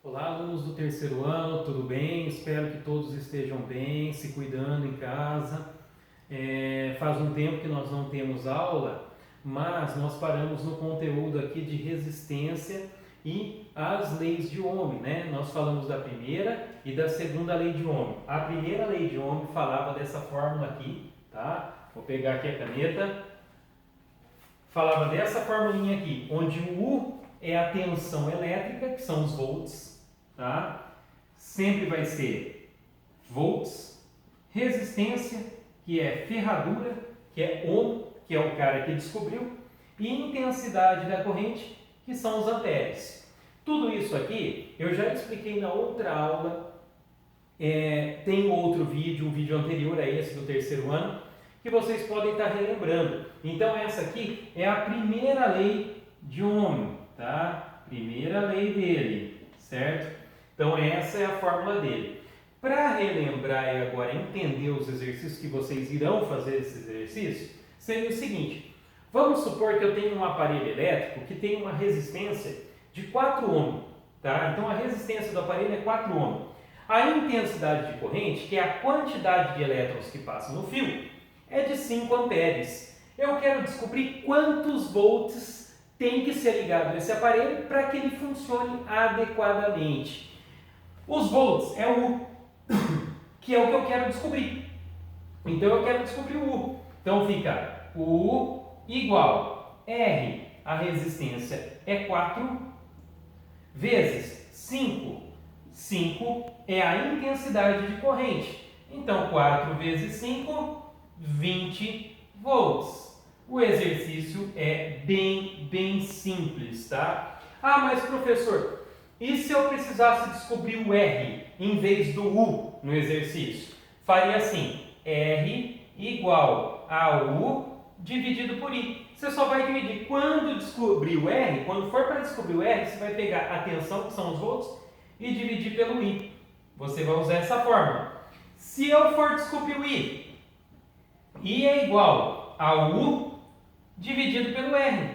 Olá, alunos do terceiro ano, tudo bem? Espero que todos estejam bem, se cuidando em casa. Faz um tempo que nós não temos aula, mas nós paramos no conteúdo aqui de resistência e as leis de Ohm, né? Nós falamos da primeira e da segunda lei de Ohm. A primeira lei de Ohm falava dessa fórmula aqui, tá? Vou pegar aqui a caneta. Falava dessa formulinha aqui, onde o U é a tensão elétrica, que são os volts, tá? Sempre vai ser volts, resistência, que é ferradura, que é Ohm, que é o cara que descobriu, e intensidade da corrente, que são os amperes. Tudo isso aqui eu já expliquei na outra aula, tem outro vídeo, um vídeo anterior a esse do terceiro ano, que vocês podem estar relembrando. Então essa aqui é a primeira lei de Ohm, tá? Primeira lei dele, certo? Então essa é a fórmula dele. Para relembrar e agora entender os exercícios que vocês irão fazer esses exercícios, seria o seguinte: vamos supor que eu tenho um aparelho elétrico que tem uma resistência de 4 ohm, tá? Então a resistência do aparelho é 4 ohm. A intensidade de corrente, que é a quantidade de elétrons que passam no fio, é de 5 amperes. Eu quero descobrir quantos volts tem que ser ligado nesse aparelho para que ele funcione adequadamente. Os volts é o U, que é o que eu quero descobrir. Então eu quero descobrir o U. Então fica U igual R, a resistência é 4, vezes 5. 5 é a intensidade de corrente. Então 4 vezes 5, 20 volts. O exercício é bem simples, tá? Ah, mas professor, e se eu precisasse descobrir o R em vez do U no exercício? Faria assim, R igual a U dividido por I. Você só vai dividir. Quando descobrir o R, quando for para descobrir o R, você vai pegar a tensão, que são os volts, e dividir pelo I. Você vai usar essa fórmula. Se eu for descobrir o I é igual a U dividido pelo R,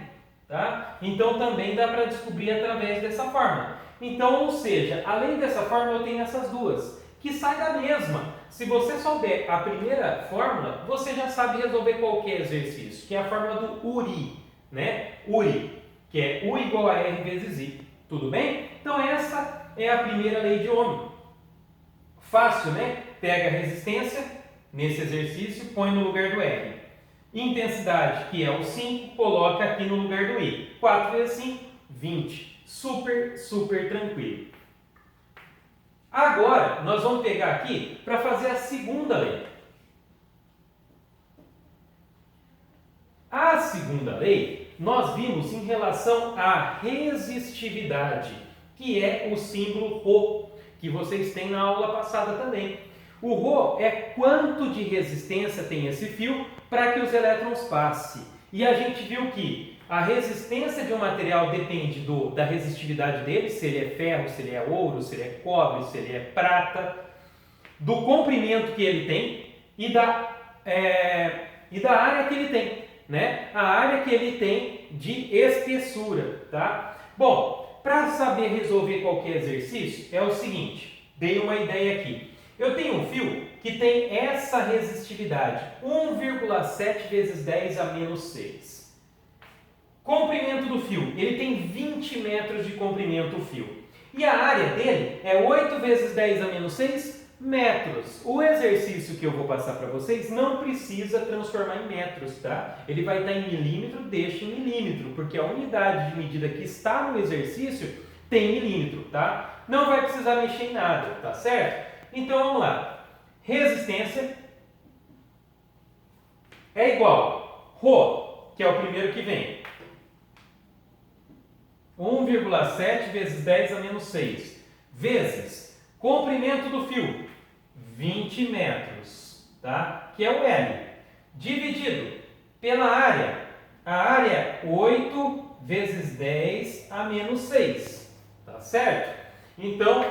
tá? Então também dá para descobrir através dessa fórmula. Então, ou seja, além dessa fórmula eu tenho essas duas, que sai da mesma. Se você souber a primeira fórmula, você já sabe resolver qualquer exercício, que é a fórmula do URI, né? URI, que é U igual a R vezes I. Tudo bem? Então essa é a primeira lei de Ohm. Fácil, né? Pega a resistência nesse exercício, põe no lugar do R. Intensidade, que é o 5, coloca aqui no lugar do I. 4 vezes 5, 20. Super tranquilo. Agora, nós vamos pegar aqui para fazer a segunda lei. A segunda lei, nós vimos em relação à resistividade, que é o símbolo Rho, que vocês têm na aula passada também. O Rho é quanto de resistência tem esse fio para que os elétrons passem. E a gente viu que a resistência de um material depende da resistividade dele, se ele é ferro, se ele é ouro, se ele é cobre, se ele é prata, do comprimento que ele tem e da área que ele tem, né? A área que ele tem de espessura, tá? Bom, para saber resolver qualquer exercício é o seguinte, dei uma ideia aqui. Eu tenho um fio que tem essa resistividade, 1,7 vezes 10 a menos 6. Comprimento do fio, ele tem 20 metros de comprimento o fio. E a área dele é 8 vezes 10 a menos 6 metros. O exercício que eu vou passar para vocês não precisa transformar em metros, tá? Ele vai estar em milímetro, deixa em milímetro, porque a unidade de medida que está no exercício tem milímetro, tá? Não vai precisar mexer em nada, tá certo? Então vamos lá. Resistência é igual Rho, que é o primeiro que vem. 1,7 vezes 10 a menos 6, vezes comprimento do fio, 20 metros, tá? Que é o L, dividido pela área. A área 8 vezes 10 a menos 6, tá certo? Então,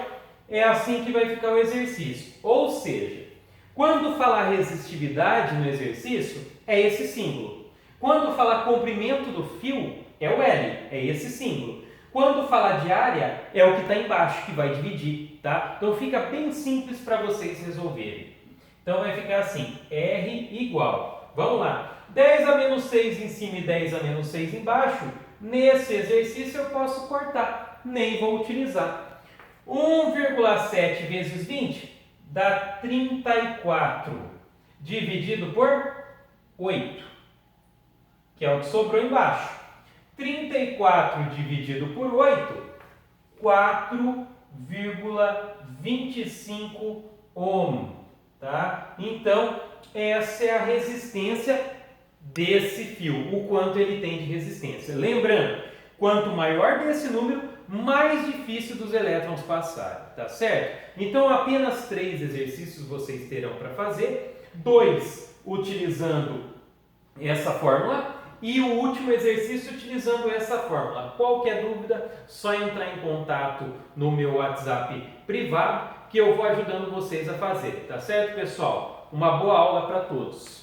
é assim que vai ficar o exercício. Ou seja, quando falar resistividade no exercício, é esse símbolo. Quando falar comprimento do fio, é o L, é esse símbolo. Quando falar de área, é o que está embaixo que vai dividir, tá? Então fica bem simples para vocês resolverem. Então vai ficar assim, R igual, vamos lá, 10 a menos 6 em cima e 10 a menos 6 embaixo. Nesse exercício eu posso cortar, nem vou utilizar. 1,7 vezes 20 dá 34, dividido por 8, que é o que sobrou embaixo. 34 dividido por 8, 4,25 ohm, tá? Então, essa é a resistência desse fio, o quanto ele tem de resistência. Lembrando, quanto maior desse número, mais difícil dos elétrons passarem, tá certo? Então, apenas 3 exercícios vocês terão para fazer, 2 utilizando essa fórmula e o último exercício utilizando essa fórmula. Qualquer dúvida, só entrar em contato no meu WhatsApp privado que eu vou ajudando vocês a fazer, tá certo, pessoal? Uma boa aula para todos!